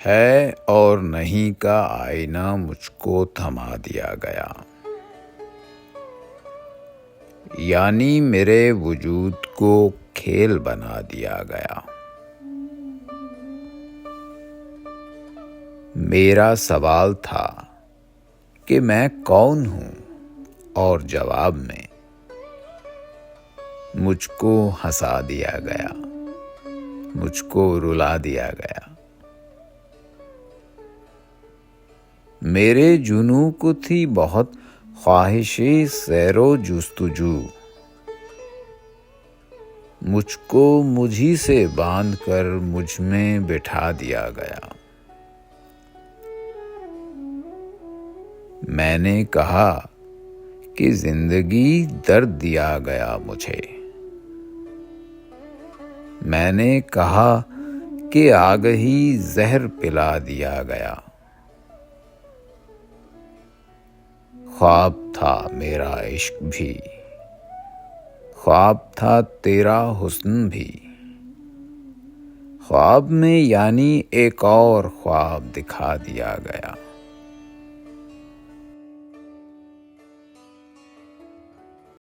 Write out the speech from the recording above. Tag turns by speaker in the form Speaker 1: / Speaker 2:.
Speaker 1: ہے اور نہیں کا آئینہ مجھ کو تھما دیا گیا، یعنی میرے وجود کو کھیل بنا دیا گیا۔ میرا سوال تھا کہ میں کون ہوں، اور جواب میں مجھ کو ہنسا دیا گیا، مجھ کو رلا دیا گیا۔ میرے جنوں کو تھی بہت خواہش سیر و جستجو، مجھ کو مجھی سے باندھ کر مجھ میں بٹھا دیا گیا۔ میں نے کہا کہ زندگی درد دیا گیا مجھے، میں نے کہا کہ آگہی زہر پلا دیا گیا۔ خواب تھا میرا عشق بھی، خواب تھا تیرا حسن بھی، خواب میں یعنی ایک اور خواب دکھا دیا گیا۔